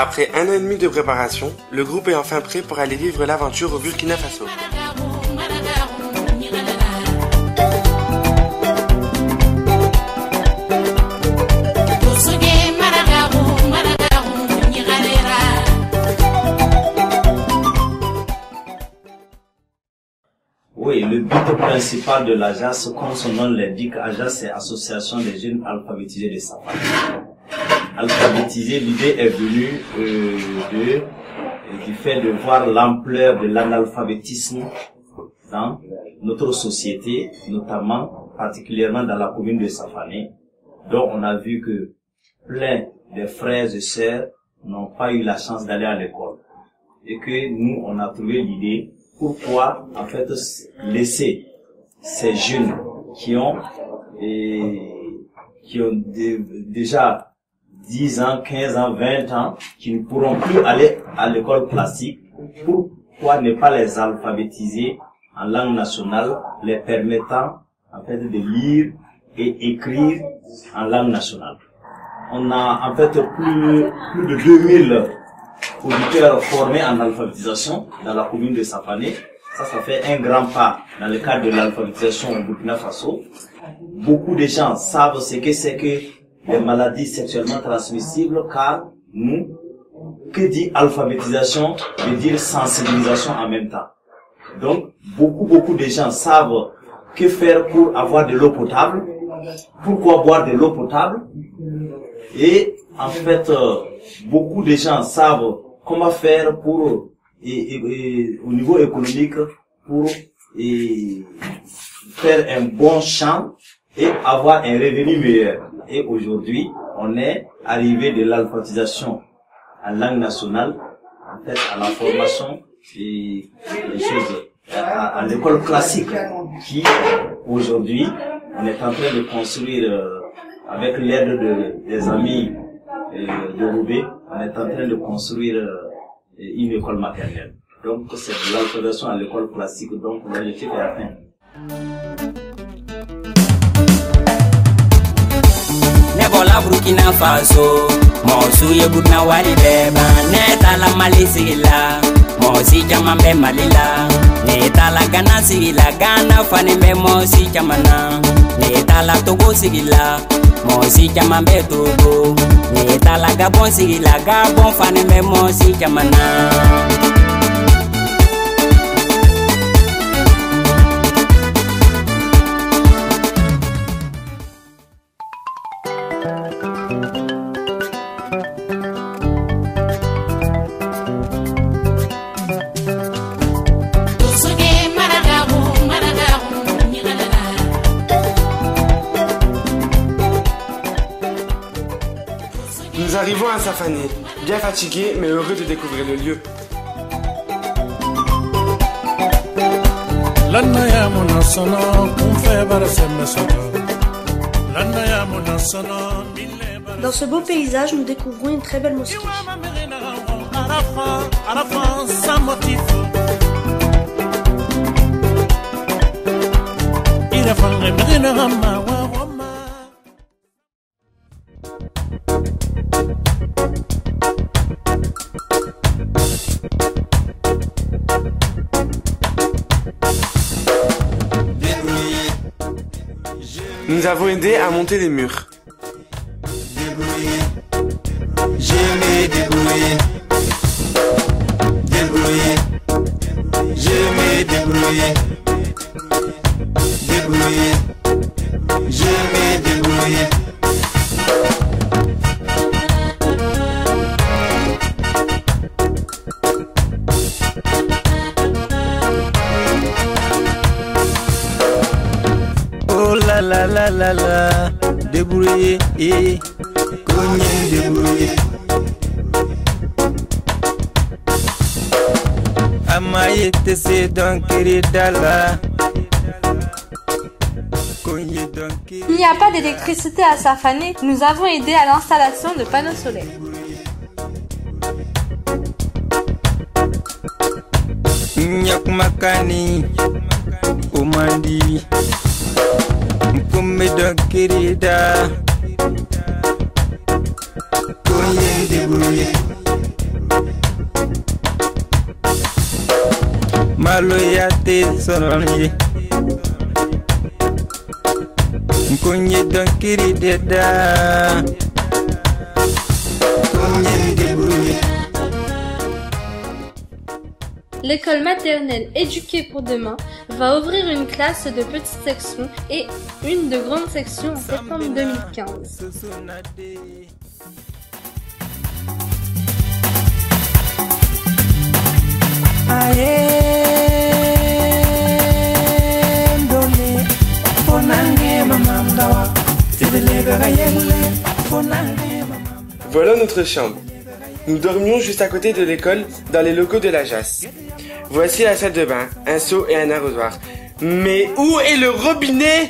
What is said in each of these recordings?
Après 1 an et demi de préparation, le groupe est enfin prêt pour aller vivre l'aventure au Burkina Faso. Oui, le but principal de l'AJAS, comme son nom l'indique, AJAS c'est Association des jeunes alphabétisés de Safane. Alphabétisés, l'idée est venue du fait de voir l'ampleur de l'analphabétisme dans notre société, notamment, particulièrement dans la commune de Safane. Donc on a vu que plein de frères et sœurs n'ont pas eu la chance d'aller à l'école. Et que nous, on a trouvé l'idée, pourquoi, en fait, laisser ces jeunes qui ont déjà 10 ans, 15 ans, 20 ans, qui ne pourront plus aller à l'école classique, pourquoi ne pas les alphabétiser en langue nationale, les permettant, en fait, de lire et écrire en langue nationale. On a, en fait, plus de 2000 auditeurs formés en alphabétisation dans la commune de Safane. Ça fait un grand pas dans le cadre de l'alphabétisation au Burkina Faso. Beaucoup de gens savent ce que c'est que les maladies sexuellement transmissibles, car nous, que dit alphabétisation, veut dire sensibilisation en même temps. Donc, beaucoup de gens savent que faire pour avoir de l'eau potable, pourquoi boire de l'eau potable, et en fait, beaucoup de gens savent comment faire pour, au niveau économique, pour faire un bon champ et avoir un revenu meilleur. Et aujourd'hui, on est arrivé de l'alphabétisation en langue nationale, en fait, à la formation et les choses, à l'école classique, qui, aujourd'hui, on est en train de construire, avec l'aide des amis de Roubaix, on est en train de construire une école maternelle. Donc, c'est de l'alphabétisation à l'école classique, donc l'objectif est atteint. Nebola Burkina Faso, Mosu ye Burkina wari beba, Neta la Mali sigila, Mosi jamambe Malila, Neta la Ghana sigila, Ghana fani be Mosi jamana, Neta la Togo sigila, Mosi jamambe Togo, Neta la Gabon sigila, Gabon fani be Mosi jamana. Nous arrivons à Safane, bien fatigués mais heureux de découvrir le lieu. Dans ce beau paysage, nous découvrons une très belle mosquée. Nous avons aidé à monter les murs. Je me débrouille. Je me débrouille. Je me débrouille. La débrouiller et cogner débrouiller. Amaye tese donc dala. Il n'y a pas d'électricité à Safane, nous avons aidé à l'installation de panneaux solaires. Nyakmakani Omandi Mkumeda Kirida Koye débrouillé maloyate sononye Mkonye donkiri deda Konye débrouillé. L'école maternelle Éduquer pour demain va ouvrir une classe de petite section et une de grande section en septembre 2015. Voilà notre chambre. Nous dormions juste à côté de l'école, dans les locaux de la JAS. Voici la salle de bain, un seau et un arrosoir. Mais où est le robinet?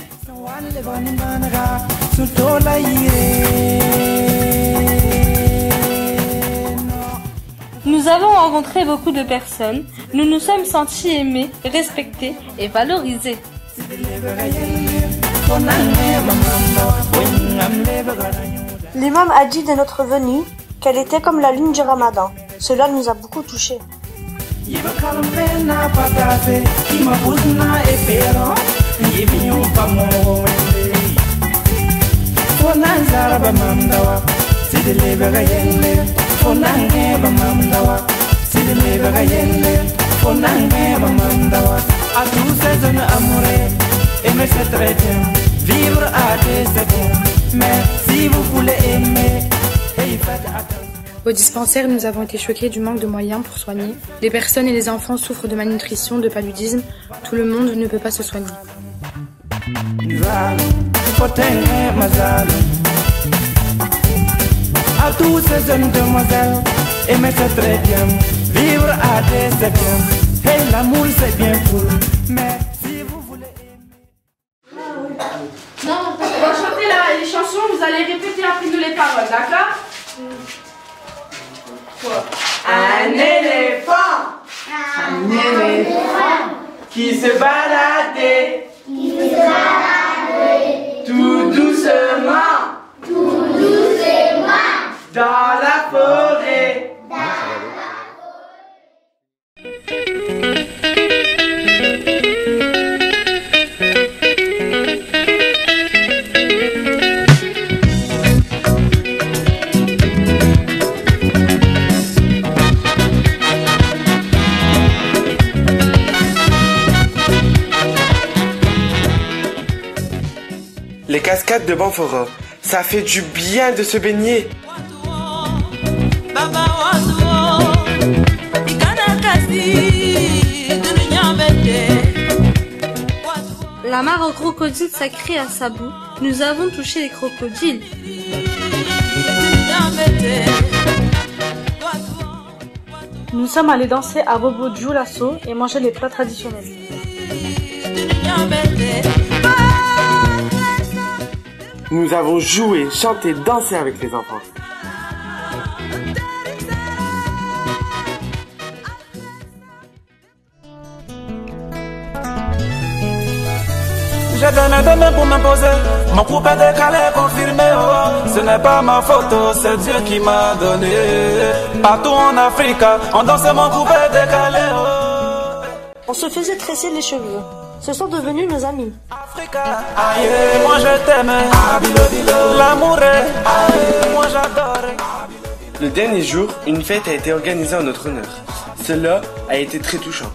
Nous avons rencontré beaucoup de personnes. Nous nous sommes sentis aimés, respectés et valorisés. L'imam a dit de notre venue qu'elle était comme la lune du Ramadan. Cela nous a beaucoup touchés. À tous ces jeunes amoureux, aimer c'est très bien, vivre à deux c'est bon, mais si vous voulez aimer, faites attention. Au dispensaire, nous avons été choqués du manque de moyens pour soigner. Les personnes et les enfants souffrent de malnutrition, de paludisme. Tout le monde ne peut pas se soigner. À tous ces jeunes demoiselles, aimer c'est très bien, vivre à deux c'est bien, hey l'amour c'est bien cool, mais si vous voulez aimer... Non, on va chanter les chansons, vous allez répéter après nous les paroles, d'accord? Un éléphant qui se baladait tout doucement dans la forêt. Les cascades de Banfora, ça fait du bien de se baigner. La mare aux crocodiles sacrée à Sabou, nous avons touché les crocodiles. Nous sommes allés danser à Bobo Dioulasso et manger les plats traditionnels. Nous avons joué, chanté, dansé avec les enfants. J'ai donné pour m'imposer, mon couple est décalé, confirmé, oh. Ce n'est pas ma faute, c'est Dieu qui m'a donné. Partout en Afrique, on danse, mon couple est décalé, oh. On se faisait tresser les cheveux. Ce sont devenus nos amis. Africa, aïe, moi je t'aime, l'amour est, moi j'adore. Le dernier jour, une fête a été organisée en notre honneur. Cela a été très touchant.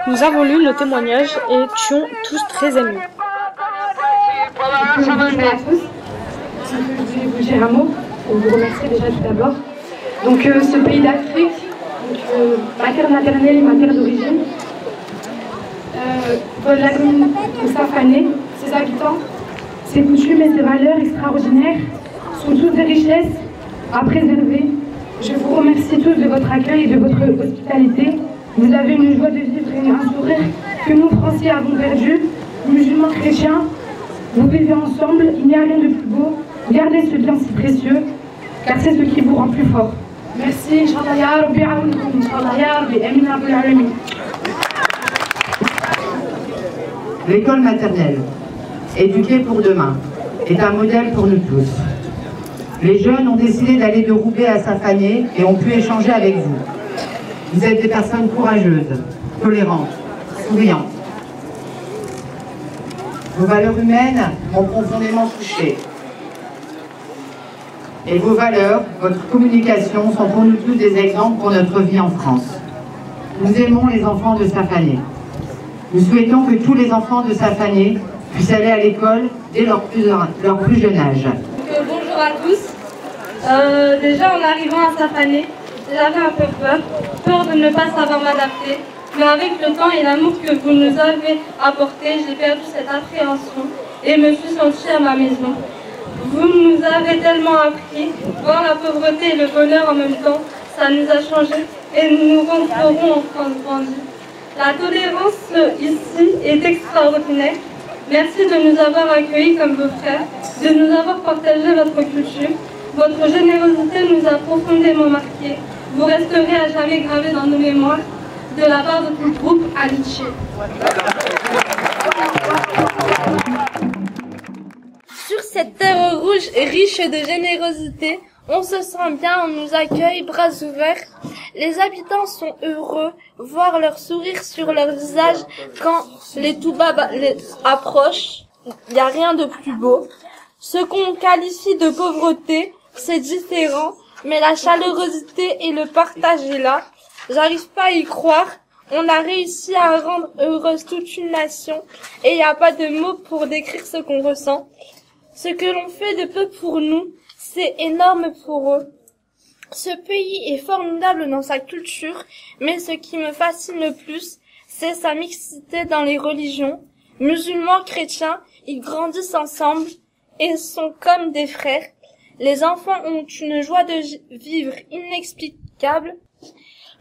Nous avons lu le témoignage et étions tous très émus. Bonjour à tous. Je vais vous dire un mot pour vous remercier déjà tout d'abord. Donc ce pays d'Afrique, ma terre maternelle et ma terre d'origine, dans la commune de Safané, ses habitants Ces coutumes et ces valeurs extraordinaires sont toutes des richesses à préserver. Je vous remercie tous de votre accueil et de votre hospitalité. Vous avez une joie de vivre et un sourire que nous, Français, avons perdu. Musulmans, chrétiens, vous vivez ensemble, il n'y a rien de plus beau. Gardez ce lien si précieux, car c'est ce qui vous rend plus fort. Merci, Inch'Allah ya Rabbi aounikoum, Inch'Allah ya Rabbi, Amin Rabbil Alamin. L'école maternelle, éduquée pour demain, est un modèle pour nous tous. Les jeunes ont décidé d'aller de Roubaix à Safané et ont pu échanger avec vous. Vous êtes des personnes courageuses, tolérantes, souriantes. Vos valeurs humaines m'ont profondément touché. Et vos valeurs, votre communication sont pour nous tous des exemples pour notre vie en France. Nous aimons les enfants de Safané. Nous souhaitons que tous les enfants de Safané puissent aller à l'école dès leur plus jeune âge. Bonjour à tous. Déjà en arrivant à Safané, j'avais un peu peur de ne pas savoir m'adapter. Mais avec le temps et l'amour que vous nous avez apporté, j'ai perdu cette appréhension et me suis sentie à ma maison. Vous nous avez tellement appris, voir la pauvreté et le bonheur en même temps, ça nous a changé et nous rentrerons en grandi. La tolérance ici est extraordinaire. Merci de nous avoir accueillis comme vos frères, de nous avoir partagé votre culture. Votre générosité nous a profondément marqués. Vous resterez à jamais gravés dans nos mémoires de la part de tout le groupe Amitié. Sur cette terre rouge riche de générosité, on se sent bien, on nous accueille bras ouverts. Les habitants sont heureux, voir leur sourire sur leur visage quand les Toubabs les approchent. Il n'y a rien de plus beau. Ce qu'on qualifie de pauvreté, c'est différent, mais la chaleurosité et le partage est là. J'arrive pas à y croire. On a réussi à rendre heureuse toute une nation et il n'y a pas de mots pour décrire ce qu'on ressent. Ce que l'on fait de peu pour nous, c'est énorme pour eux. Ce pays est formidable dans sa culture, mais ce qui me fascine le plus, c'est sa mixité dans les religions. Musulmans, chrétiens, ils grandissent ensemble et sont comme des frères. Les enfants ont une joie de vivre inexplicable.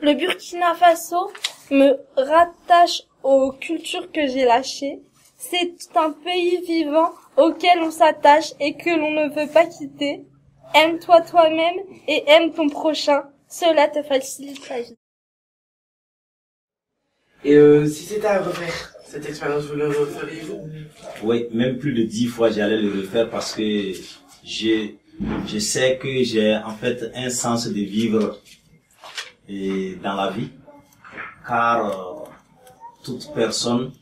Le Burkina Faso me rattache aux cultures que j'ai lâchées. C'est un pays vivant auquel on s'attache et que l'on ne veut pas quitter. Aime-toi toi-même et aime ton prochain. Cela te facilite la vie. Et si c'était à refaire cette expérience, vous le referiez-vous? Oui, même plus de 10 fois j'allais le refaire parce que je sais que j'ai en fait un sens de vivre dans la vie, car toute personne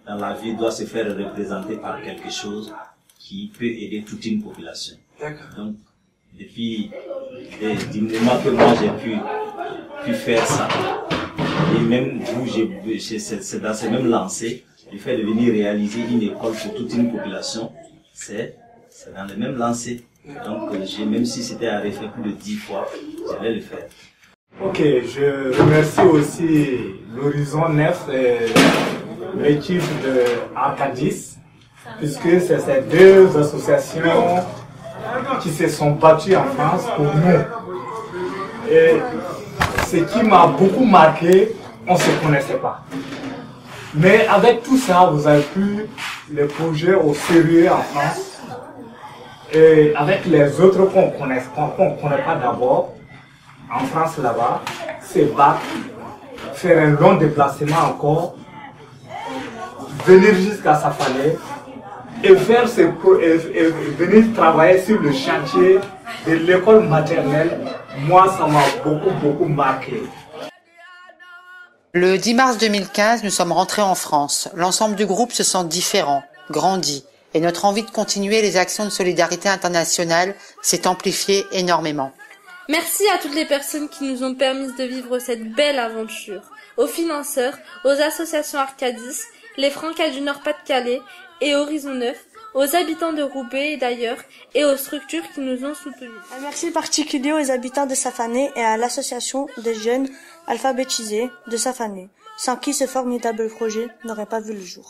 dans la vie doit se faire représenter par quelque chose qui peut aider toute une population. D'accord. Donc, depuis du moment que moi j'ai pu faire ça, et même vous, c'est dans ce même lancé, le fait de venir réaliser une école pour toute une population, c'est dans le même lancé. Donc, même si c'était à refaire plus de 10 fois, j'allais le faire. Ok, je remercie aussi l'Horizon 9 et l'équipe de Arcadis, puisque c'est ces deux associations qui se sont battues en France pour nous. Et ce qui m'a beaucoup marqué, on ne se connaissait pas. Mais avec tout ça, vous avez pris les projets au sérieux en France. Et avec les autres qu'on ne connaît pas d'abord, en France là-bas, se battre, faire un long déplacement encore, venir jusqu'à Safané et faire venir travailler sur le chantier de l'école maternelle. Moi, ça m'a beaucoup marqué. Le 10 mars 2015, nous sommes rentrés en France. L'ensemble du groupe se sent différent, grandi, et notre envie de continuer les actions de solidarité internationale s'est amplifiée énormément. Merci à toutes les personnes qui nous ont permis de vivre cette belle aventure, aux financeurs, aux associations Arcadis, les Francas du Nord-Pas-de-Calais et Horizon 9, aux habitants de Roubaix et d'ailleurs, et aux structures qui nous ont soutenus. Un merci particulier aux habitants de Safané et à l'association des jeunes alphabétisés de Safané, sans qui ce formidable projet n'aurait pas vu le jour.